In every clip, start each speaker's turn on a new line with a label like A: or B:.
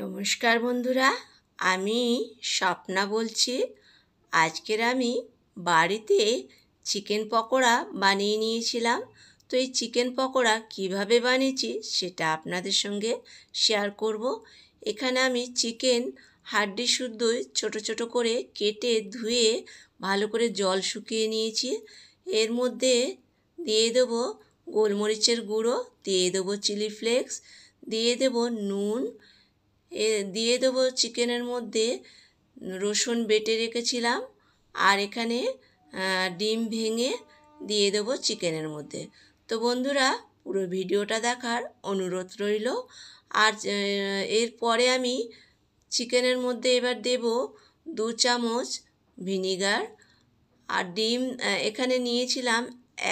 A: নমস্কার বন্ধুরা, আমি স্বপ্না বলছি। আজকের আমি বাড়িতে চিকেন পকোড়া বানিয়ে নিয়েছিলাম। তো এই চিকেন পকোড়া কিভাবে বানিয়েছি সেটা আপনাদের সঙ্গে শেয়ার করব। এখানে আমি চিকেন হাড্ডি শুদ্ধই ছোট ছোট করে কেটে ধুয়ে ভালো করে জল শুকিয়ে নিয়েছি। এর মধ্যে দিয়ে দেবো গোলমরিচের গুঁড়ো, দিয়ে দেবো চিলি ফ্লেক্স, দিয়ে দেবো নুন, দিয়ে দেবো চিকেনের মধ্যে রসুন বেটে রেখেছিলাম, আর এখানে ডিম ভেঙে দিয়ে দেবো চিকেনের মধ্যে। তো বন্ধুরা, পুরো ভিডিওটা দেখার অনুরোধ রইল। আর এরপরে আমি চিকেনের মধ্যে এবার দেব 2 চামচ ভিনিগার। আর ডিম এখানে নিয়েছিলাম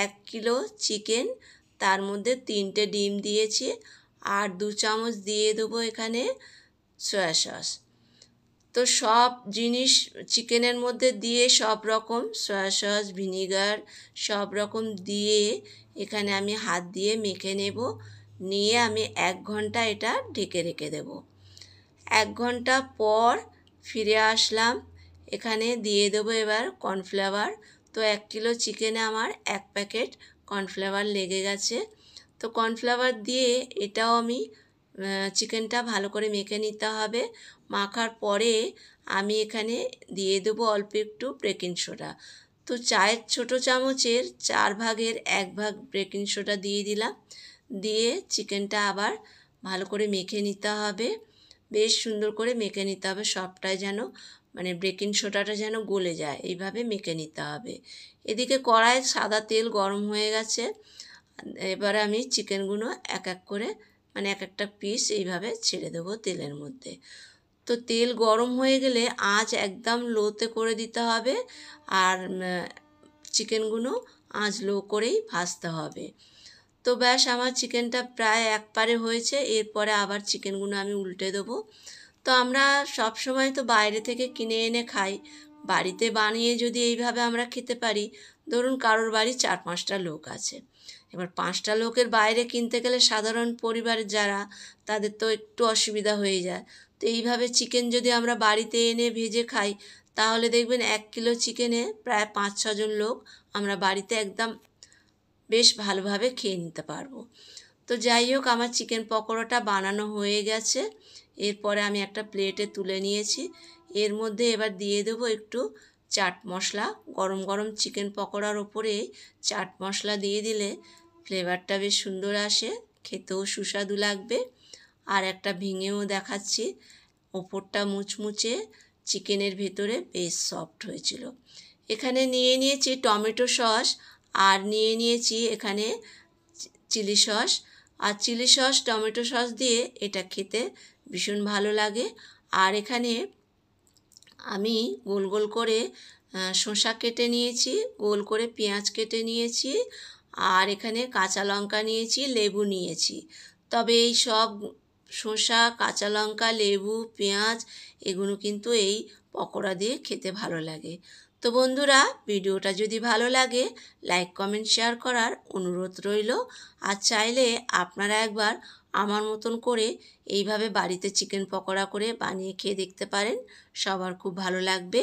A: 1 কিলো চিকেন, তার মধ্যে 3টে ডিম দিয়েছি। আর 2 চামচ দিয়ে দেবো এখানে সয়া সস। তো সব জিনিস চিকেনের মধ্যে দিয়ে সব রকম সয়া সস, ভিনিগার সব রকম দিয়ে এখানে আমি হাত দিয়ে মেখে নেব। নিয়ে আমি 1 ঘন্টা এটা ঢেকে রেখে দেব। 1 ঘন্টা পর ফিরে আসলাম। এখানে দিয়ে দেবো এবার কর্নফ্লাওয়ার। তো 1 কিলো চিকেনে আমার 1 প্যাকেট কর্নফ্লাওয়ার লেগে গেছে। তো কর্নফ্লাওয়ার দিয়ে এটাও আমি চিকেনটা ভালো করে মেখে নিতে হবে। মাখার পরে আমি এখানে দিয়ে দেবো অল্প একটু বেকিং সোডা। তো চায়ের ছোটো চামচের 4 ভাগের 1 ভাগ বেকিং সোডা দিয়ে দিলাম। দিয়ে চিকেনটা আবার ভালো করে মেখে নিতে হবে। বেশ সুন্দর করে মেখে নিতে হবে, সবটাই যেন বেকিং সোডাটা যেন গলে যায়, এইভাবে মেখে নিতে হবে। এদিকে কড়াইয়ে সাদা তেল গরম হয়ে গেছে। এবারে আমি চিকেনগুলো এক এক করে এক একটা পিস এইভাবে ছেড়ে দেবো তেলের মধ্যে। তো তেল গরম হয়ে গেলে আঁচ একদম লোতে করে দিতে হবে। আর চিকেনগুলো আঁচ লো করেই ভাজতে হবে। তো ব্যাস, আমার চিকেনটা প্রায় একপারে হয়েছে। এরপরে আবার চিকেনগুলো আমি উল্টে দেবো। তো আমরা সব সময় তো বাইরে থেকে কিনে এনে খাই। বাড়িতে বানিয়ে যদি এইভাবে আমরা খেতে পারি, ধরুন কারোর বাড়ি 4-5টা লোক আছে, এবার 5টা লোকের বাইরে কিনতে গেলে সাধারণ পরিবারের যারা, তাদের তো একটু অসুবিধা হয়ে যায়। তো এইভাবে চিকেন যদি আমরা বাড়িতে এনে ভেজে খাই, তাহলে দেখবেন 1 কিলো চিকেনে প্রায় 5-6 জন লোক আমরা বাড়িতে একদম বেশ ভালোভাবে খেয়ে নিতে পারবো। তো যাই হোক, আমার চিকেন পকোড়াটা বানানো হয়ে গেছে। এরপরে আমি একটা প্লেটে তুলে নিয়েছি। এর মধ্যে এবার দিয়ে দেবো একটু চাট মশলা। গরম গরম চিকেন পকোড়ার ওপরে চাট মশলা দিয়ে দিলে ফ্লেভারটা বেশ সুন্দর আসে, খেতেও সুস্বাদু লাগবে। আর একটা ভেঙেও দেখাচ্ছি, ওপরটা মুচমুচে, চিকেনের ভেতরে বেশ সফট হয়েছিল। এখানে নিয়ে নিয়েছি টমেটো সস, আর নিয়ে নিয়েছি এখানে চিলি সস। আর চিলি সস টমেটো সস দিয়ে এটা খেতে ভীষণ ভালো লাগে। আর এখানে আমি গোল গোল করে শসা কেটে নিয়েছি, গোল করে পেঁয়াজ কেটে নিয়েছি, আর এখানে কাঁচা লঙ্কা নিয়েছি, লেবু নিয়েছি। তবে এই সব শসা, কাঁচা লঙ্কা, লেবু, পেঁয়াজ এগুলো কিন্তু এই পকোড়া দিয়ে খেতে ভালো লাগে। তো বন্ধুরা, ভিডিওটা যদি ভালো লাগে লাইক, কমেন্ট, শেয়ার করার অনুরোধ রইল। আর চাইলে আপনারা একবার আমার মতন করে এইভাবে বাড়িতে চিকেন পকোড়া করে বানিয়ে খেয়ে দেখতে পারেন, সবার খুব ভালো লাগবে।